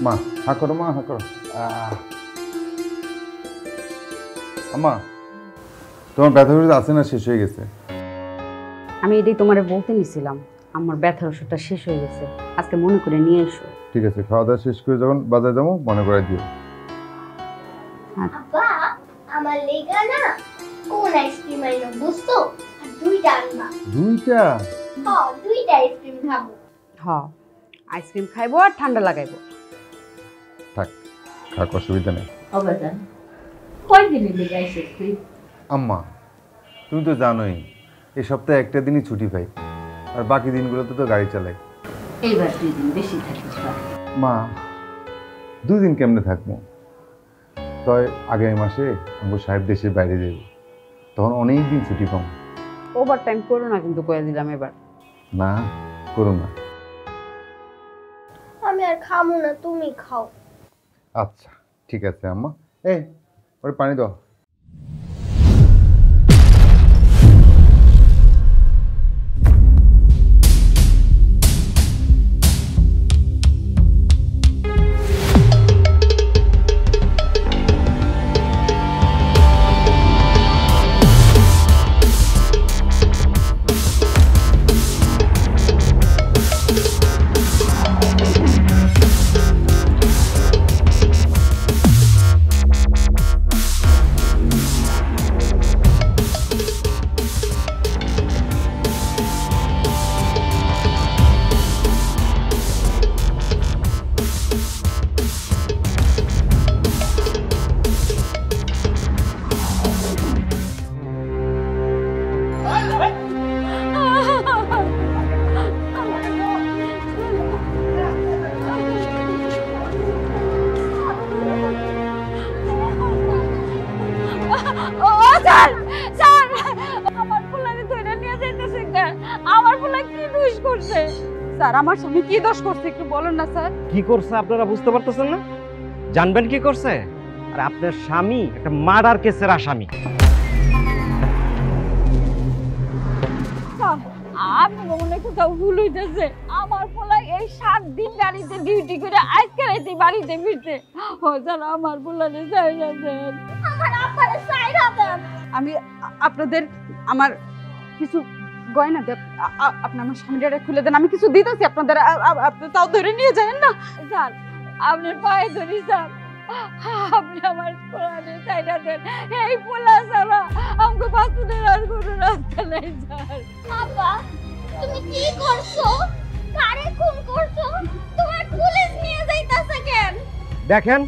মা হা করো, মা হা করো। আম্মা তোমার ব্যথার ওষুধ আছে না শেষ হয়ে গেছে? আমি এটাই তোমারে বলতে নিছিলাম, আমার ব্যথার ওষুধটা শেষ হয়ে গেছে, আজকে মনে করে নিয়ে এসো। ঠিক আছে, খাওয়া দাওয়া শেষ করে যখন বাজারে যাবো মনে করে দিও। আব্বা আমার লেগা না কোন আইসক্রিম আইলো বুঝছো? আর দুইটা আনবা। দুইটা? হ্যাঁ দুইটা আইসক্রিম খাবো। হ্যাঁ আইসক্রিম খাইবো আর ঠান্ডা লাগাইবো। থাক, খাক, অসুবিধা নেই। অবাজান কয়দিনের লেগে আইসক্রিম? আম্মা তুমি তো জানোই এই সপ্তাহে একটা দিনই ছুটি পাই, আর বাকি দিনগুলোতে তো গাড়ি চালাই। এইবার 2 দিন বেশি থাকিস। মা 2 দিন কেমনে থাকবো? তয় আগামী মাসে আমার সাহেব দেশের বাইরে যাবো, তখন অনেক দিন ছুটি পাবো। ওভার টাইম করো না কিন্তু, কয়ে দিলাম এবার। না করো না। আমি আর খাবো না, তুমি খাও। আচ্ছা ঠিক আছে আম্মা, এই ওরে পানি দাও। স্যার আমার স্বামী কি দোষ করছে একটু বলুন না স্যার। কি করছে আপনারা বুঝতে পারতেছেন না? জানবেন কি করছে? আর আপনার স্বামী একটা মার্ডার কেসের আসামি। আপনি মনে কোথাও ভুল হইতেছে। আমার পোলা এই 7 দিন গাড়িতে ডিউটি করে আজকে রাতে বাড়িতে ফিরছে। ও স্যার আমার পোলারে চাইরা দেন, আমার আব্বারে চাইরা দেন। আমি আপনাদের আমার কিছু গয়না দেব, আপনি আমার স্বামীটা খুলে দেন, আমি কিছু দিতেছি আপনাদের, আপনি তাও ধরে নিয়ে যাবেন না স্যার আপনার পায়ে ধরি স্যার, আপনি আমার পোলারে চাইরা দেন। এই পোলা ছাড়া আমাকে বাঁচতে আর কোনো রাস্তা নেই স্যার। আব্বা তুমি কি করছো? কারে খুন করছো? তোমার পুলিশ নিয়ে যাইতাছে কেন? দেখেন,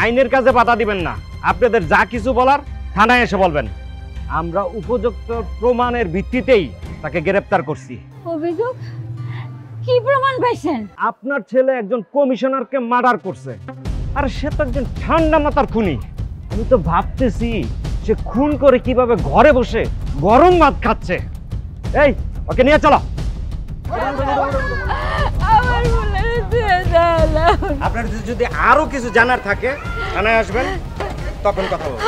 আইনের কাছে বাধা দিবেন না। আপনাদের যা কিছু বলার থানায় এসে বলবেন। আমরা উপযুক্ত প্রমাণের ভিত্তিতেই তাকে গ্রেফতার করছি। অভিযোগ কি প্রমাণ পাইছেন? আপনার ছেলে একজন কমিশনারকে মার্ডার করছে, আর সে তো একজন ঠান্ডা মাথার খুনি। আমি তো ভাবতেছি সে খুন করে কিভাবে ঘরে বসে গরম ভাত খাচ্ছে। এই ওকে নিয়ে চলো। আমার পোলারে দিয়ে দাও। আপনার যদি আরো কিছু জানার থাকে থানায় আসবেন, তখন কথা বলবো।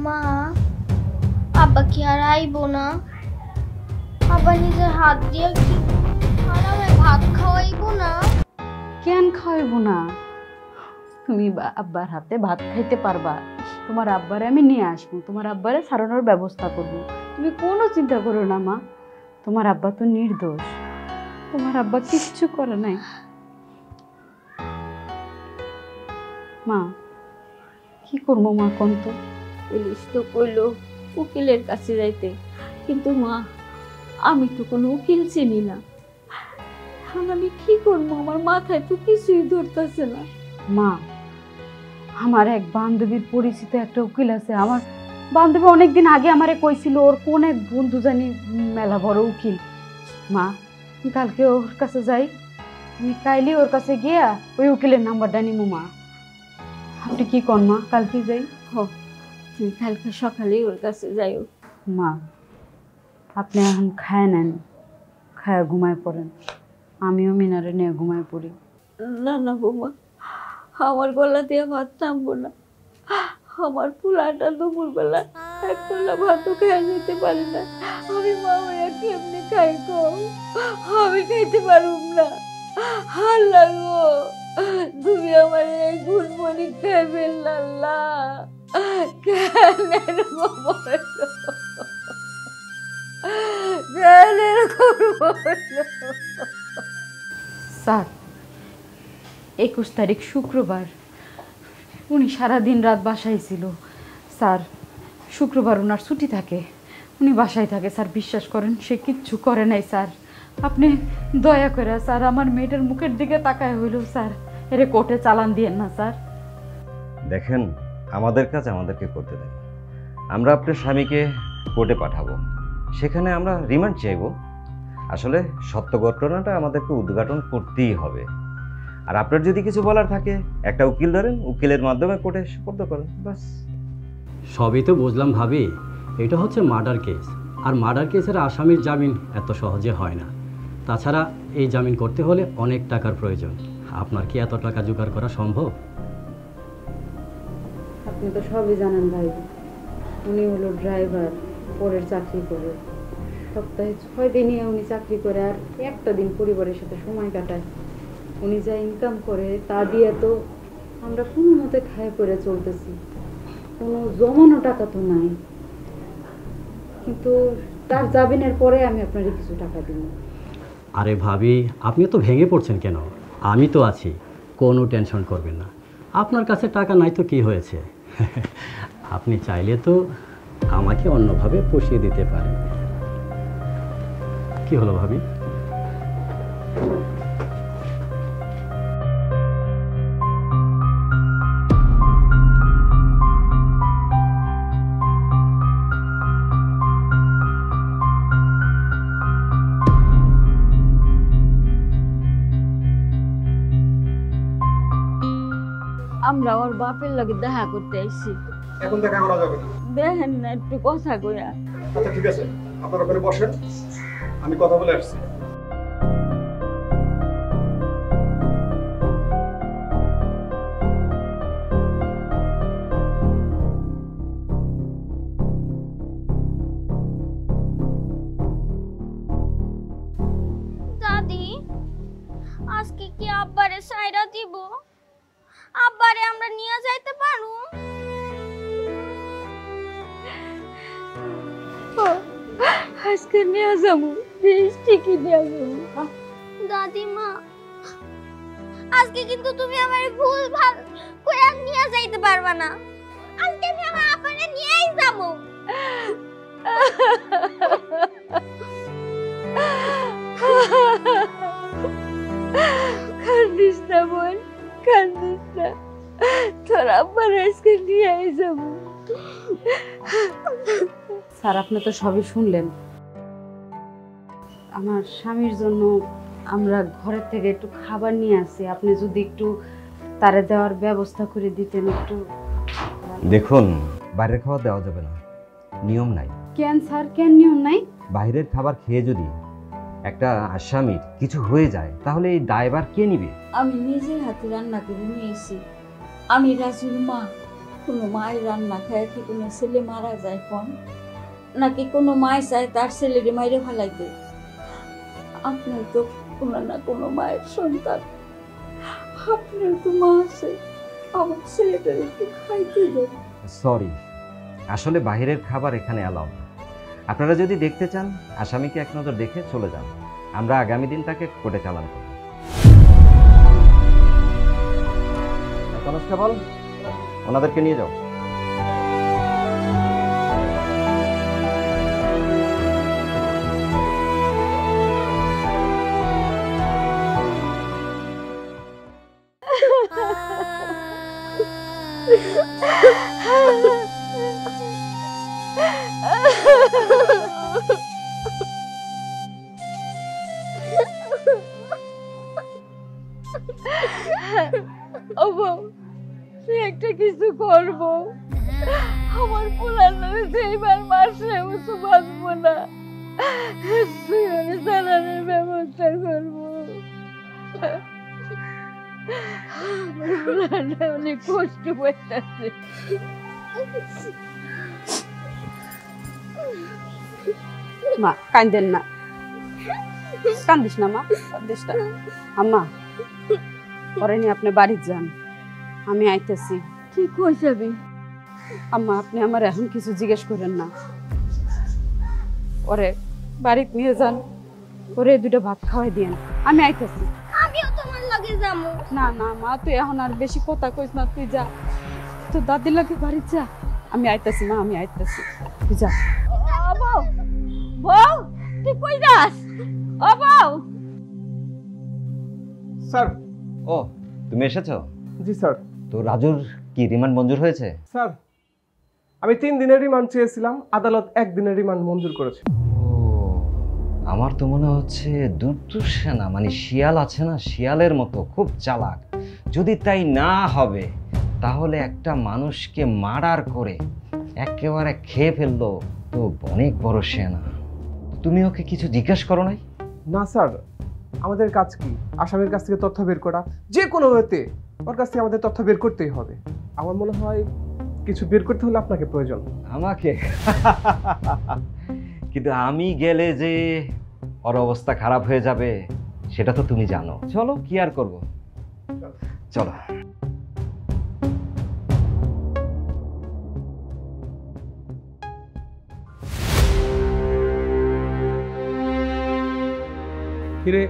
মা আব্বা কি আর আইবো না? আব্বা নিজের হাত দিয়ে কি আরামে ভাত খাওয়াইবো না? কেন খাওয়াইবো না? তুমি আব্বার হাতে ভাত খাইতে পারবা, তোমার আব্বারে আমি নিয়ে আসবো, তোমার আব্বারে সারানোর ব্যবস্থা করবো, তুমি কোনো চিন্তা করো না মা। তোমার আব্বা তো নির্দোষ, তোমার আব্বা কিচ্ছু করে নাই। মা কি করবো মা, কোন তো? পুলিশ তো কইলো উকিলের কাছে যাইতে, কিন্তু মা আমি তো কোনো উকিল চিনি না, এখন আমি কি করবো? আমার মাথায় তো কিছুই ধরতেছে না। মা আমার এক বান্ধবীর পরিচিত একটা উকিল আছে, আমার বান্ধবী অনেকদিন আগে আমারে কইছিল ওর কোন এক বন্ধু জানি মেলা বড় উকিল। মা কালকে ওর কাছে যাই, আমি কাইলি ওর কাছে গিয়া ওই উকিলের নাম্বারটা নিমু। মা আপনি কি কর মা, কালকে যাই? হ, তুমি কালকে সকালেই ওর কাছে যাইও। মা আপনি এখন খায় নেন, খায় ঘুমায় পড়েন, আমিও মিনারে নিয়ে ঘুমায় পড়ি। না না বৌমা, আমার গলা দিয়ে ভাত থামবো না। আমার পোলাটা দুপুরবেলা এক বেলা ভাতও খেয়ে যেতে পারে না। আমি মা হইয়া কেমনি খাই গো? আমি খাইতে পারুম না। আল্লাহ গো, তুমি আমার এই গুণমণি খেয়ে ফেললা। আল্লাহ কেন এরকম বললো? কেন এরকম বললো? স্যার 21 তারিখ শুক্রবার উনি সারাদিন রাত বাসায় ছিল। স্যার শুক্রবার ওনার ছুটি থাকে, উনি বাসায় থাকে স্যার। বিশ্বাস করেন সে কিচ্ছু করে নাই স্যার। আপনি দয়া করে স্যার আমার মেয়েটার মুখের দিকে তাকায় হইল স্যার, এরে কোর্টে চালান দিয়েন না স্যার। দেখেন, আমাদের কাজ আমাদেরকে করতে দেন। আমরা আপনার স্বামীকে কোর্টে পাঠাবো, সেখানে আমরা রিমান্ড চাইবো। আসলে সত্য ঘটনাটা আমাদেরকে উদ্ঘাটন করতেই হবে। আর আপনার যদি কিছু বলার থাকে, একটা উকিল ধরেন, উকিলের মাধ্যমে কোর্টে সুপর্দ করেন, বাস। সবই তো বুঝলাম ভাবি, এটা হচ্ছে মার্ডার কেস, আর মার্ডার কেসের আসামির জামিন এত সহজে হয় না। তাছাড়া এই জামিন করতে হলে অনেক টাকার প্রয়োজন। আপনার কি এত টাকা জোগাড় করা সম্ভব? আপনি তো সবই জানেন ভাই, উনি হলো ড্রাইভার, পরের চাকরি করে, সপ্তাহে 6 দিনই উনি চাকরি করে, আর একটা দিন পরিবারের সাথে সময় কাটায়। উনি যা ইনকাম করে তা দিয়ে তো আমরা কোনো মতে খায় করে চলতেছি, কোনো জমানো টাকা তো নাই। কিন্তু তার জামিনের পরে আমি আপনাকে কিছু টাকা দিব। আরে ভাবি, আপনি তো ভেঙে পড়ছেন কেন? আমি তো আছি, কোনো টেনশন করবেন না। আপনার কাছে টাকা নাই তো কি হয়েছে? আপনি চাইলে তো আমাকে অন্যভাবে পুষিয়ে দিতে পারেন। কি হলো ভাবি? আমরা ওর বাপের লগে দেখা করতে আইছি। এখন দেখা করা যাবে না। দেখেন না একটু কথা কইয়া। আচ্ছা ঠিক আছে, আপনারা ওখানে বসেন, আমি কথা বলে আসছি। দাদি আজকে কি আব্বারে সাইরা দিব? আব্বারে আমরা নিয়ে যাইতে পারু? আজকে নিয়ে যাবো, ঠিকই নিয়ে যাবো। দাদিমা আজকে কিন্তু তুমি আমার ভুল ভাল কইরা নিয়ে যাইতে পারবা না। আজকে আমি আমার আব্বারে নিয়েই যাব। কান্দিস না বোন, কান্দিস না। তোর আব্বার আজকে নিয়ে যাবো। স্যার আপনি তো সবই শুনলেন। আমার স্বামীর জন্য আমরা ঘরের থেকে একটু খাবার নিয়ে আসি, আপনি যদি একটু তারে দেওয়ার ব্যবস্থা করে দিতেন একটু। দেখুন, বাইরের খাবার দেওয়া যাবে না, নিয়ম নাই। কেন স্যার, কেন নিয়ম নাই? বাইরের খাবার খেয়ে যদি একটা আসামির কিছু হয়ে যায়, তাহলে এই দায়ভার কে নিবে? আমি নিজের হাতে রান্না করে নিয়েছি। আমি রাজুর মা। কোনো মায়ের রান্না খায় কি কোনো ছেলে মারা যায় কোন? নাকি কোনো মায় চায় তার ছেলেরে মাইরে ফেলাইতে? আপনার তো কোনো না কোনো মায়ের সন্তান, আপনার তো মা আছে, আমার ছেলেটার একটু খাইতে দেন। সরি, আসলে বাইরের খাবার এখানে অ্যালাউ না। আপনারা যদি দেখতে চান, আসামিকে এক নজর দেখে চলে যান। আমরা আগামী দিন তাকে কোর্টে চালান করব। কনস্টেবল, ওনাদেরকে নিয়ে যাও। ও বউ, তুই একটা কিছু করব। আমার পোলার নামে সেইবার মাসে তো বাঁচবো না, তুই আমি চালানোর ব্যবস্থা করবো। আমার পোলারটা অনেক কষ্ট পাইতেছে। মা কান্দেন না, কান্দিস না মা, কান্দিস না। আম্মা পরে নিয়ে আপনি বাড়ি যান, আমি আইতেছি। কি কই যাবি? আম্মা আপনি আমার এখন কিছু জিজ্ঞেস করেন না, ওরে বাড়িতে নিয়ে যান, ওরে দুটো ভাত খাওয়াই দিয়েন, আমি আইতেছি। আমিও তোমার লগে যাবো। না না মা, তুই এখন আর বেশি কথা কইস না, তুই যা, তো দাদির লাগে বাড়ি যা, আমি আইতেছি মা, আমি আইতেছি, তুই যা। বউ, বউ তুই কই যাস? ও বউ। স্যার। ও তুমি এসেছো? জি স্যার। তো রাজুর কি রিমান্ড মঞ্জুর হয়েছে? স্যার আমি 3 দিনের রিমান্ড চেয়েছিলাম, আদালত 1 দিনের রিমান্ড মঞ্জুর করেছে। আমার তো মনে হচ্ছে দুর্দুষেনা মানে শিয়াল আছে না, শিয়ালের মতো খুব চালাক। যদি তাই না হবে তাহলে একটা মানুষকে মার্ডার করে একেবারে খেয়ে ফেললো তো অনেক বড় সেনা। তুমি ওকে কিছু জিজ্ঞাসা করো নাই? না স্যার, আমাদের কাজ কি আসামির কাছ থেকে তথ্য বের করা, যে কোনো ওয়েতে ওর কাছ থেকে আমাদের তথ্য বের করতেই হবে। আমার মনে হয় কিছু বের করতে হলে আপনাকে প্রয়োজন। আমাকে? কিন্তু আমি গেলে যে ওর অবস্থা খারাপ হয়ে যাবে সেটা তো তুমি জানো। চলো কি আর করবো, চলো। কিরে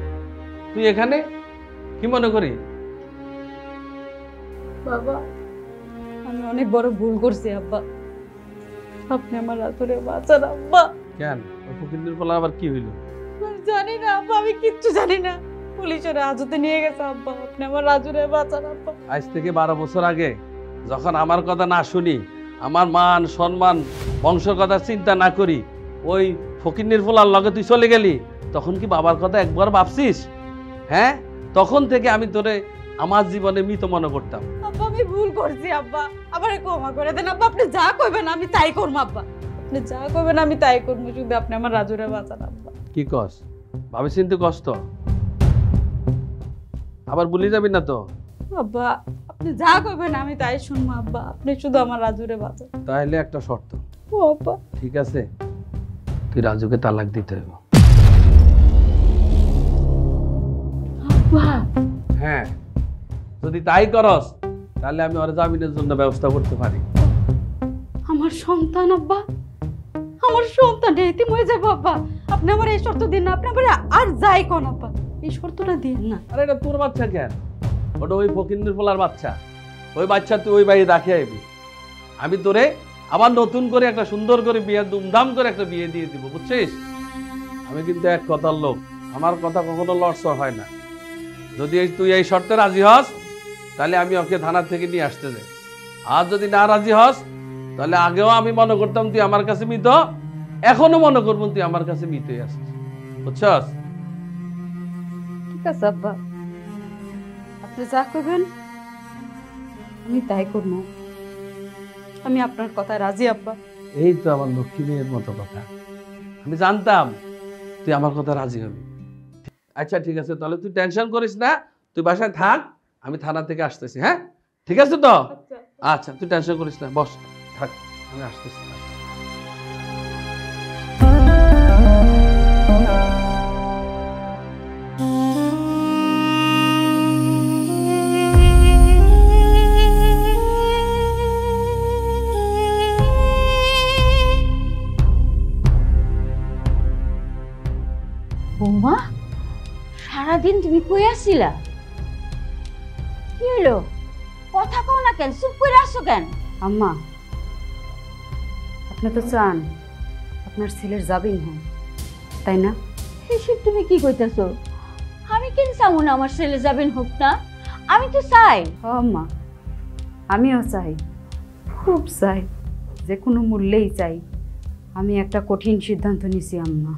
তুই এখানে কি মনে করি? বাবা আমি অনেক বড় ভুল করছি আব্বা, আপনি আমার রাতুরে বাঁচান আব্বা। কেন ওই ফকিন্দির পোলা আবার কি হইল? আমি জানি না আব্বা, আমি কিচ্ছু জানি না, পুলিশের হাজতে নিয়ে গেছে আব্বা, আপনি আমার রাজুরে বাঁচান আব্বা। আজ থেকে 12 বছর আগে যখন আমার কথা না শুনি, আমার মান সম্মান বংশের কথা চিন্তা না করি ওই ফকিন্দির পোলার লগে তুই চলে গেলি, তখন কি বাবার কথা একবার ভাবছিস? হ্যাঁ, তখন থেকে আমি তোরে আমার জীবনে মৃত মনে করতাম। আব্বা আমি ভুল করছি আব্বা, আমারে ক্ষমা করে দেন আব্বা, আপনি যা কইবেন আমি তাই করব আব্বা, আপনি যা কইবেন আমি তাই করব, শুধু আপনি আমার রাজুরে বাঁচান আব্বা। কি কস? ভাবে চিন্তে কষ্ট আবার ভুলে যাবি না তো? আব্বা আপনি যা কইবেন আমি তাই শুনবো আব্বা, আপনি শুধু আমার রাজুরে বাঁচান। তাহলে একটা শর্ত। ও আব্বা। ঠিক আছে, তুই রাজুকে তালাক দিতে হবে। আব্বা হ্যাঁ, যদি তাই করস তাহলে আমি ওর জামিনের জন্য ব্যবস্থা করতে পারি। আমার সন্তান আব্বা, আমার সন্তান এতিম হয়ে যাবে আব্বা, আপনি আমার এই শর্ত দিন না, আপনি আমার আর যাই কোন আব্বা, এই শর্তটা দিন না। আরে এটা তোর বাচ্চা কেন? ওটা ওই ফকিন্দির পোলার বাচ্চা, ওই বাচ্চা তুই ওই বাড়ি রাখে আইবি। আমি তোরে আবার নতুন করে একটা সুন্দর করে বিয়ে, ধুমধাম করে একটা বিয়ে দিয়ে দিব, বুঝছিস? আমি কিন্তু এক কথার লোক, আমার কথা কখনো লড়সড় হয় না। যদি তুই এই শর্তে রাজি হস তাহলে আমি ওকে থানা থেকে নিয়ে আসতে যাই, আর যদি না রাজি হস তাহলে আগেও আমি মনে করতাম তুই আমার কাছে মৃত, এখনো মনে করবো তুই আমার কাছে মৃতই আসছিস, বুঝছস? ঠিক আছে আব্বা, আপনি যা করবেন আমি তাই করবো, আমি আপনার কথায় রাজি আব্বা। এই তো আমার লক্ষ্মী মেয়ের মতো কথা, আমি জানতাম তুই আমার কথা রাজি হবি। আচ্ছা ঠিক আছে, তাহলে তুই টেনশন করিস না, তুই বাসায় থাক, আমি থানা থেকে আসতেছি। হ্যাঁ ঠিক আছে তো? আচ্ছা তুই টেনশন করিস না, বস থাক, আমি আসতেছি। বৌমা সারাদিন তুমি কই আসছিলা? কি হলো, কথা কও না কেন, চুপ করে আসছো কেন? আম্মা আপনি তো চান আপনার ছেলের জামিন হোক, তাই না? এসব তুমি কি কইতাছো? আমি কেন চাবো না আমার ছেলে যাবেন হোক না? আমি তো চাই। ও আম্মা আমিও চাই, খুব চাই, যে কোনো মূল্যেই চাই। আমি একটা কঠিন সিদ্ধান্ত নিছি আম্মা,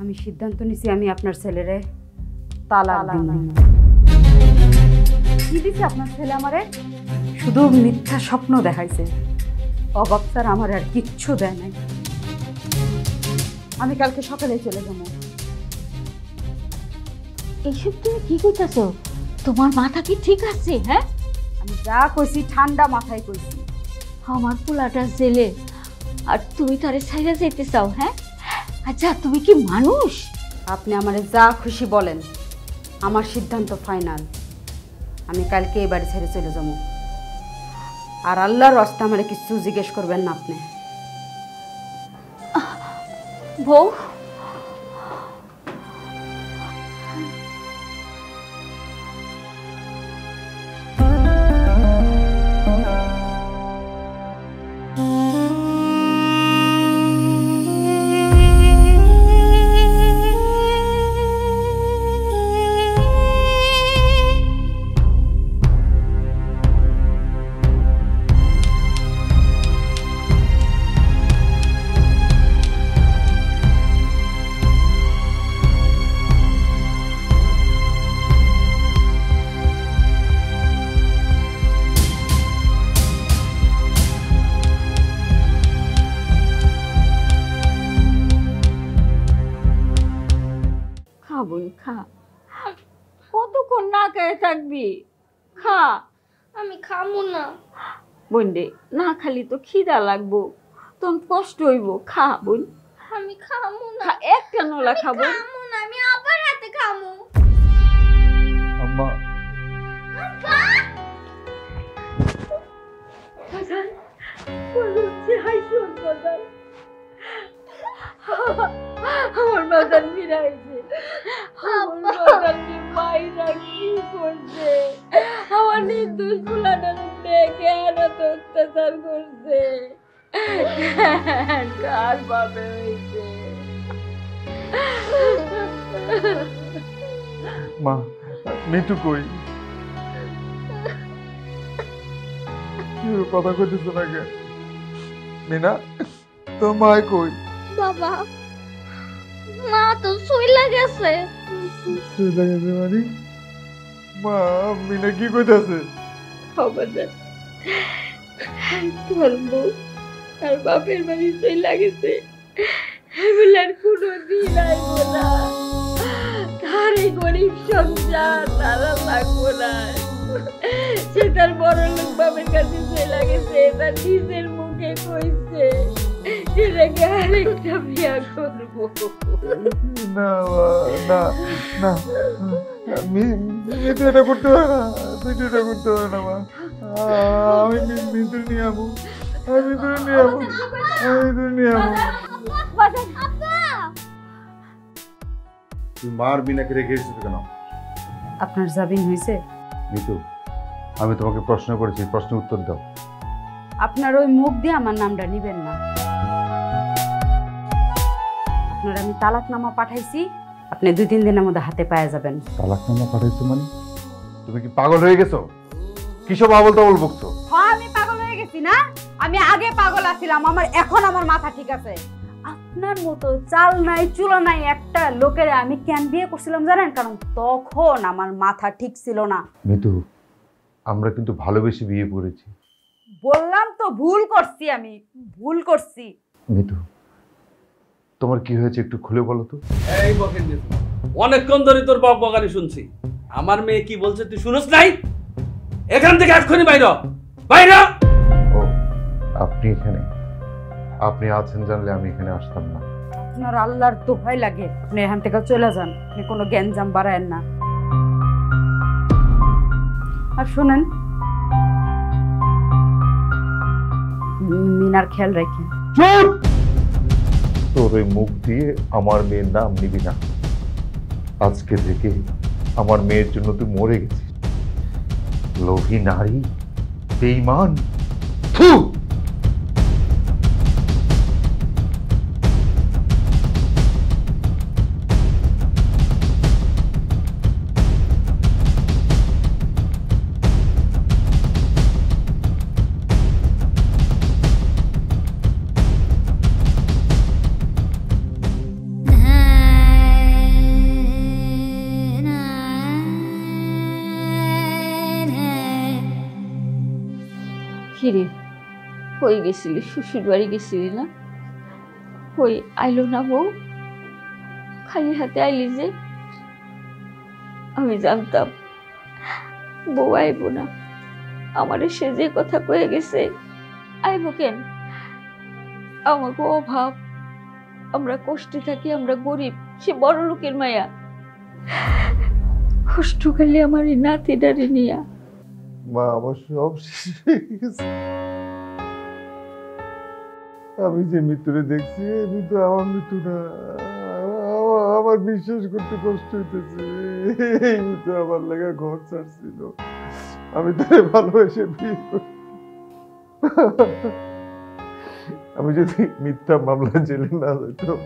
আমি সিদ্ধান্ত নিছি আমি আপনার ছেলেরে তালাক দিব। কি দিছে আপনার ছেলে আমারে? শুধু মিথ্যা স্বপ্ন দেখাইছে। অবাক স্যার আমার আর কিচ্ছু দেয় নাই। আমি কালকে সকালে চলে যাবো। এইসব তুমি কি কইতাছো? তোমার মাথা কি ঠিক আছে? হ্যাঁ, আমি যা কইছি ঠান্ডা মাথায় কইছি। আমার পোলাটা জেলে আর তুমি তারে ছাইরা যাইতে চাও? হ্যাঁ, আচ্ছা তুমি কি মানুষ? আপনি আমারে যা খুশি বলেন, আমার সিদ্ধান্ত ফাইনাল। আমি কালকে এই বাড়ি ছেড়ে চলে যাবো। আর আল্লাহর রাস্তা আমারে কিছু জিজ্ঞেস করবেন না আপনি। বউ, খা বোন খা। কতক্ষণ না খেয়ে থাকবি? খা। আমি খামু না। বোন রে, না খালি তো খিদা লাগবো, তখন কষ্ট হইব। খা বোন, আমি খামু না। খা। একটা নলা খাবো। খামু না, আমি আবার হাতে খামু। আম্মা আমার বাজার ফিরাইছে। আমার বাজারকে মাইরা কি করছে? আমার নির্দোষ ফুলাটার মেয়েকে এত অত্যাচার করছে। কার ভাবে হয়েছে? মা, মিঠু কই? কি কথা কইতেছ না কেন? মিনা, তোর মা কই? বাবা, মা তো শুইলা গেছে। শুইলা গেছে মানে? মা, মিনা কি কইতাছে? খবরদার, তোর বউ আর বাপের বাড়ি চইলা গেছে বলে আর কোনো দিন আইব না। তার এই গরিব সংসার তারা লাগবো না। সে তার বড় লোক বাপের কাছে চইলা গেছে, তার নিজের মুখে কইছে সেটাকে আরেকটা বিয়া করবো। না না না, মিঠু এটা করতে পারে না। মিঠু এটা করতে পারে না মা। আমি মিঠু নিয়ে যাবো। আমি মিঠু নিয়ে যাবো। আমি মিঠু নিয়ে যাবো। তুই মার বিনাকে রেখে এসেছিস কেন? আপনার জামিন হয়েছে? মিঠু, আমি তোমাকে প্রশ্ন করেছি, প্রশ্নের উত্তর দাও। আপনার ওই মুখ দিয়ে আমার নামটা নিবেন না। আপনার আমি তালাকনামা পাঠাইছি, আপনি 2-3 দিনের মধ্যে হাতে পাওয়া যাবেন। তালাকনামা পাঠাইছো মানে? তুমি কি পাগল হয়ে গেছো? কিসব আবল তাবল বকছো? হ্যাঁ, আমি পাগল হয়ে গেছি না? আমি আগে পাগল আছিলাম, এখন আমার মাথা ঠিক আছে। আপনার মতো চাল নাই চুলো নাই একটা লোকের আমি কেন বিয়ে করছিলাম জানেন? কারণ তখন আমার মাথা ঠিক ছিল না। মিঠু, আমরা কিন্তু ভালোবেসে বিয়ে করেছি। বললাম তো ভুল করছি, আমি ভুল করছি। মিঠু, তোমার কি হয়েছে একটু খুলে বলো তো। এই বকেন, অনেকক্ষণ ধরে তোর বক বকারি শুনছি। আমার মেয়ে কি বলছে তুই শুনস নাই? এখান থেকে এক্ষুনি বাইর হ। বাইর হ। ও, আপনি এখানে? আপনি আছেন জানলে আমি এখানে আসতাম না। আপনার আল্লাহর দোহাই লাগে, আপনি এখান থেকে চলে যান। আপনি কোনো গ্যাঞ্জাম বাড়ায়েন না। আর শোনেন, মিনার খেয়াল রাখেন। চুপ! তোর ওই মুখ দিয়ে আমার মেয়ের নাম নিবি না। আজকে থেকে আমার মেয়ের জন্য তুই মরে গেছিস। লোভী নারী, বেঈমান। থু! কিরে, কই গেছিলি? শ্বশুর বাড়ি গেছিলি না? কই আইলো না বউ? খালি হাতে আইলি যে? আমি জানতাম বউ আইব না। আমারে সে যে কথা কয়ে গেছে, আইব কেন? আমাকে অভাব, আমরা কষ্টে থাকি, আমরা গরিব, সে বড় লোকের মায়া। কষ্ট খালি আমার এই নাতি ডারে নিয়া। মা, আমার সব শেষ হয়ে গেছে। আমি যে মৃত্যুরে দেখছি, এই মৃত্যু আমার মৃত্যু না। আমার বিশ্বাস করতে কষ্ট হইতেছে। এই মৃত্যু আমার লাগা ঘর ছাড়ছিল। আমি তারে ভালোবেসে বিয়ে করছি। আমি যদি মিথ্যা মামলা জেলে না যেতাম,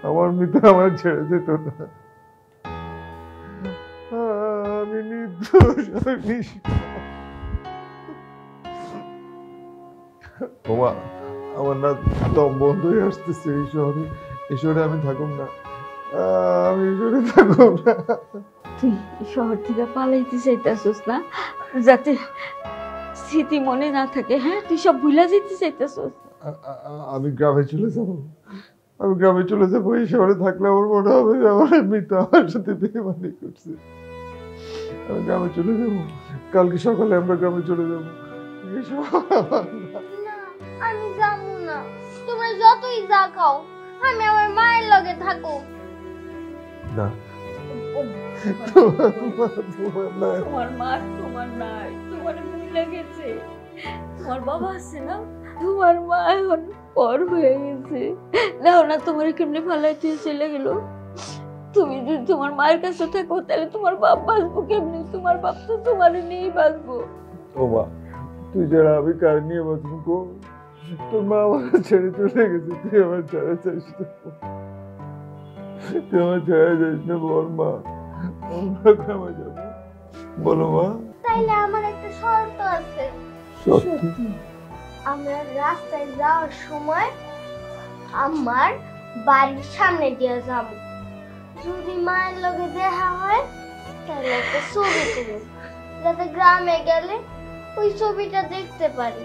আমার মৃত্যু আমার ছেড়ে যেত না। আমি নির্দোষ, আমি ওমা, আমার না দম বন্ধ হয়ে আসতেছে। এই শহরে আমি থাকুম না। আমি এই শহরে থাকুম না। তুই শহর থেকে পালাইতে চাইতেছিস না, যাতে স্মৃতি মনে না থাকে? হ্যাঁ, তুই সব ভুলা যেতে চাইতেছিস? আমি গ্রামে চলে যাব। আমি গ্রামে চলে যাবো। এই শহরে থাকলে আমার মনে হবে যে আমার মিতা আমার সাথে বেইমানি করছে। আমি গ্রামে চলে যাবো। কালকে সকালে আমরা গ্রামে চলে যাবো। আমি যাবো না। তোমরা যতই যা খাও, আমি আমার মায়ের লগে থাকো। না, তোমার মা তোমার নাই, তোমার ভুলে গেছে। তোমার বাবা আছে না, তোমার মা এখন পর হয়ে গেছে। দেখো না তোমার কেমনি ফালাইতে চলে গেল। তুমি যদি তোমার মায়ের কাছে থাকো, তাহলে তোমার বাপ বাঁচবো কেমনি? তোমার বাপ তো তোমার নিয়েই বাঁচবো। ও মা, তুই যারা আমি কার নিয়ে বাঁচবো গো? তোর মা আমার ছেড়ে চলে গেছে। তুই আমার ছাড়া চাইস না। তুই আমার ছাড়া যাইস না। বল মা, আমরা গ্রামে যাবো। বলো মা। তাইলে আমার একটা শর্ত আছে। সত্যি? আমরা রাস্তায় যাওয়ার সময় আমার বাড়ির সামনে দিয়ে যাব। যদি মায়ের লগে দেখা হয়, তাহলে একটা ছবি তুলুন, যাতে গ্রামে গেলে ওই ছবিটা দেখতে পারি।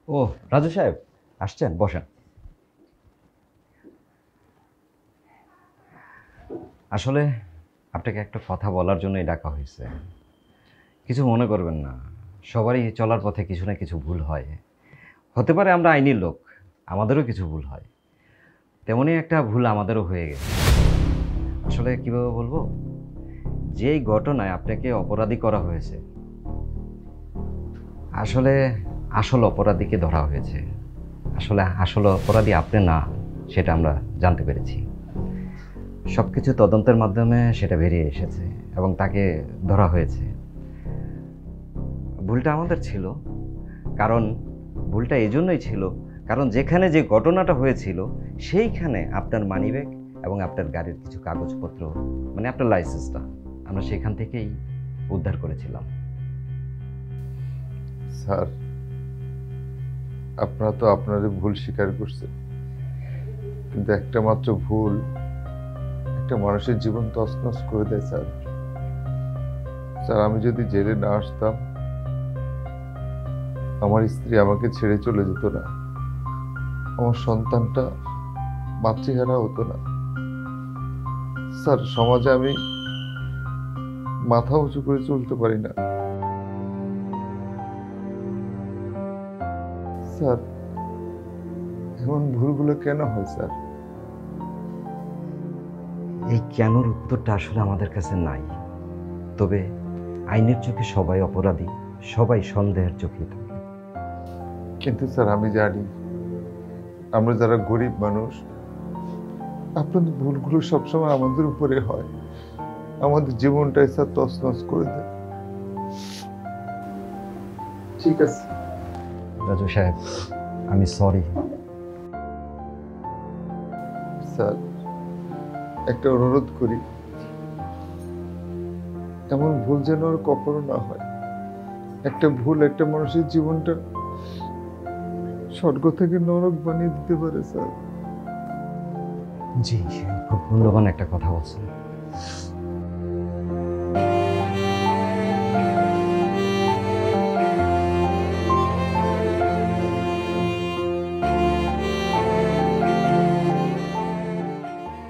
ও রাজু সাহেব আসছেন, বসেন। আসলে আপনাকে একটা কথা বলার জন্যই ডাকা হয়েছে। কিছু মনে করবেন না, সবারই চলার পথে কিছু না কিছু ভুল হয়। হতে পারে আমরা আইনি লোক, আমাদেরও কিছু ভুল হয়। তেমনই একটা ভুল আমাদেরও হয়ে গেছে। আসলে কীভাবে বলবো, যেই ঘটনায় আপনাকে অপরাধী করা হয়েছে, আসলে আসল অপরাধীকে ধরা হয়েছে। আসলে আসল অপরাধী আপনি না, সেটা আমরা জানতে পেরেছি। সব কিছু তদন্তের মাধ্যমে সেটা বেরিয়ে এসেছে এবং তাকে ধরা হয়েছে। ভুলটা আমাদের ছিল, কারণ ভুলটা এই জন্যই ছিল কারণ যেখানে যে ঘটনাটা হয়েছিল সেইখানে আপনার মানিব্যাগ এবং আপনার গাড়ির কিছু কাগজপত্র, মানে আপনার লাইসেন্সটা আমরা সেখান থেকেই উদ্ধার করেছিলাম। স্যার, আপনারা তো আপনাদের ভুল স্বীকার করছেন, কিন্তু একটা মাত্র ভুল একটা মানুষের জীবন তছনছ করে দেয়। স্যার, স্যার আমি যদি জেলে না আসতাম, আমার স্ত্রী আমাকে ছেড়ে চলে যেত না, আমার সন্তানটা মাতৃহারা হতো না। স্যার, সমাজে আমি মাথা উঁচু করে চলতে পারি না। স্যার, এমন ভুলগুলো কেন হয় স্যার? এই কেনর উত্তরটা আসলে আমাদের কাছে নাই, তবে আইনের চোখে সবাই অপরাধী, সবাই সন্দেহের চোখেই থাকে। কিন্তু স্যার আমি জানি, আমরা যারা গরিব মানুষ, আপনাদের ভুলগুলো সবসময় আমাদের উপরে হয়, আমাদের জীবনটাই স্যার তছনছ করে দেয়। ঠিক আছে রাজু সাহেব, আমি সরি। স্যার, একটা অনুরোধ করি, এমন ভুল যেন আর কখনো না হয়। একটা ভুল একটা মানুষের জীবনটা স্বর্গ থেকে নরক বানিয়ে দিতে পারে স্যার। জি, খুব মূল্যবান একটা কথা বলছেন।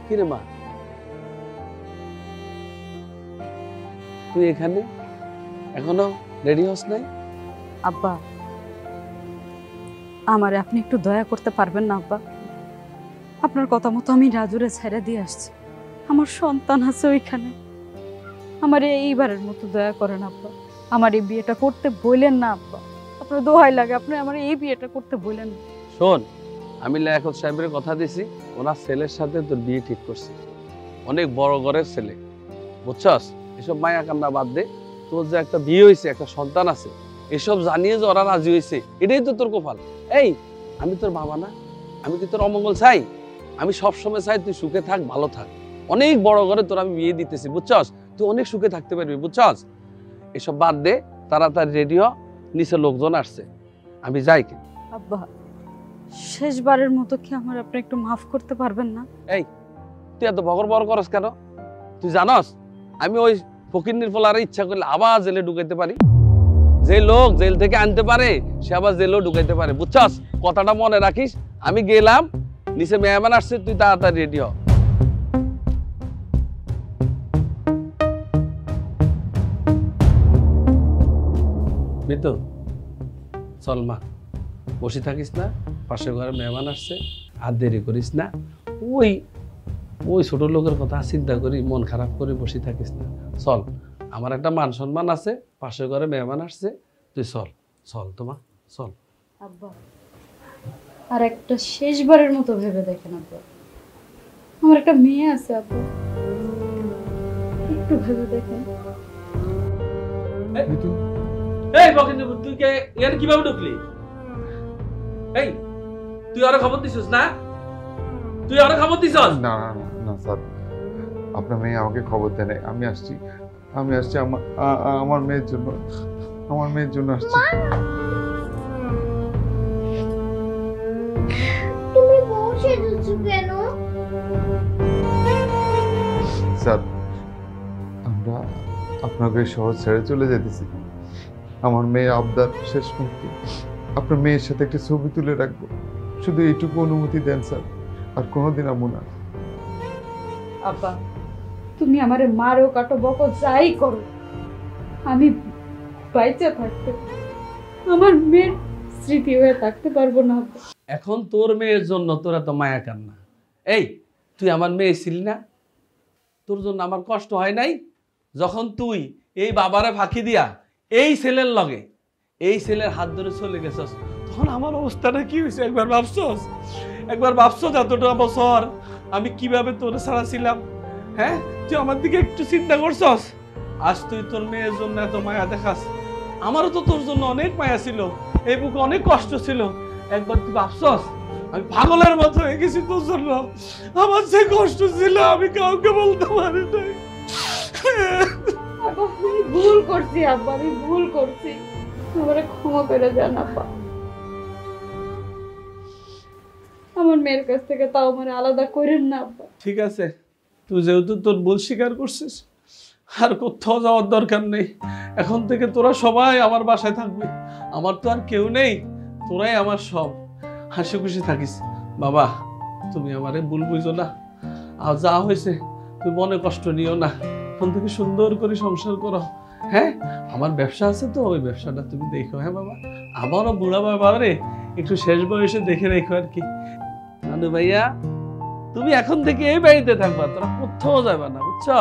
কিরে মা, তুই এখানে এখনো রেডি হস নাই? আব্বা, আমারে আপনি একটু দয়া করতে পারবেন না আব্বা? আপনার কথা মতো আমি রাজুরে ছেড়ে দিয়ে আসছি। আমার সন্তান আছে ওইখানে। আমার এইবারের মতো দয়া করেন আব্বা। আমার এই বিয়েটা করতে বললেন না আব্বা। আপনার দোহাই লাগে, আপনি আমার এই বিয়েটা করতে বললেন না। শোন, আমি লিয়াকত সাহেবের কথা দিছি, ওনার ছেলের সাথে তোর বিয়ে ঠিক করছি। অনেক বড় ঘরের ছেলে, বুঝছস? এসব মায়া কান্না বাদ দে। তোর যে একটা বিয়ে হয়েছে, একটা সন্তান আছে, এসব জানিয়ে যে ওরা রাজি হয়েছে, এটাই তো তোর কপাল। এই, আমি তোর বাবা না? আমি কি তোর অমঙ্গল চাই? আমি সবসময় চাই তুই সুখে থাক, ভালো থাক। অনেক বড় ঘরে তোর আমি বিয়ে দিতেছি, বুঝছস? তুই অনেক সুখে থাকতে পারবি, বুঝছস? এসব বাদ দে, তাড়াতাড়ি রেডি হ, নিচে লোকজন আসছে, আমি যাই। কি আব্বা, শেষবারের মতো কি আমার আপনি একটু মাফ করতে পারবেন না? এই, তুই এত বকর বকর করস কেন? তুই জানস আমি ওই ফকিন্নির ফলারে ইচ্ছা করলে আবার জেলে ঢুকাইতে পারি। যে লোক জেল থেকে আনতে পারে সে আবার জেলেও ঢুকাইতে পারে, বুঝছস? কথাটা মনে রাখিস। আমি গেলাম, নিচে মেহমান আসছে, তুই তাড়াতাড়ি রেডি হ। মিতু, চল মা, বসে থাকিস না, পাশের ঘরে মেহমান আসছে, আর দেরি করিস না। ওই ওই ছোট লোকের কথা চিন্তা করি মন খারাপ করে বসে থাকিস না। চল, আমার একটা মান সম্মান আছে, পাশের ঘরে মেহমান আসছে, তুই চল। চল তোমা, চল। আব্বা, আর একটা শেষবারের মতো ভেবে দেখেন আব্বা, আমার একটা মেয়ে আছে আব্বা, একটু ভেবে দেখেন। এই বকিন্দু, তুই কে এখানে কিভাবে ঢুকলি? এই, তুই আরো খবর দিছিস না? তুই আরো খবর দিছিস? না না না না স্যার, আপনার মেয়ে আমাকে খবর দেয় নাই। আমি আসছি আমার মেয়ের জন্য, আমার মেয়ের জন্য আসছি। তুমি বসে যাচ্ছ কেন? স্যার, আমরা আপনাকে শহর ছেড়ে চলে যেতেছি। আমার মেয়ে আবদার শেষ মুহূর্তে আপনার মেয়ের সাথে একটা ছবি তুলে রাখবো, শুধু এইটুকু অনুমতি দেন স্যার, আর কোনোদিন আমু না। আব্বা, তুমি আমারে মারো, কাটো, বকো, যাই করো, আমি বাইচে থাকতে আমার মেয়ের স্মৃতি হয়ে থাকতে পারবো না। এখন তোর মেয়ের জন্য তোরা তো মায়া কান্না। এই, তুই আমার মেয়ে ছিলি না? তোর জন্য আমার কষ্ট হয় নাই? যখন তুই এই বাবারে ফাঁকি দিয়া এই ছেলের লগে, এই ছেলের হাত ধরে চলে গেছস, তখন আমার অবস্থাটা কি হয়েছে একবার ভাবছস? একবার ভাবছস এতটা বছর আমি কিভাবে তোর ছাড়া ছিলাম? হ্যাঁ, তুই আমার দিকে একটু চিন্তা করছস? আজ তুই তোর মেয়ের জন্য এত মায়া দেখাস। আমারও তো তোর জন্য অনেক মায়া ছিল, এই বুকে অনেক কষ্ট ছিল। একবার তুই ভাবছস আমি পাগলের মতো হয়ে গেছি তোর জন্য? আমার যে কষ্ট ছিল আমি কাউকে বলতে পারি নাই। আব্বা, আমি ভুল করছি আব্বা, আমি ভুল করছি, আমারে ক্ষমা করে দেন আব্বা। আমার মেয়ের কাছ থেকে তাও মানে আলাদা করেন না আব্বা। ঠিক আছে, তুই যেহেতু তোর ভুল স্বীকার করছিস, আর কোথাও যাওয়ার দরকার নেই। এখন থেকে তোরা সবাই আমার বাসায় থাকবি। আমার তো আর কেউ নেই, তোরাই আমার সব। হাসি খুশি থাকিস। বাবা, তুমি আমারে ভুল বুঝো না, আর যা হয়েছে তুই মনে কষ্ট নিও না। এখন থেকে সুন্দর করে সংসার করো। হ্যাঁ, আমার ব্যবসা আছে তো, ওই ব্যবসাটা তুমি দেখো। হ্যাঁ বাবা, আমারও বুড়া বাবারে একটু শেষ বয়সে দেখে রেখো আর কি। নানু ভাইয়া, তুমি এখন থেকে এই বাড়িতে থাকবা, তোরা কোথাও যাবা না, বুঝছো?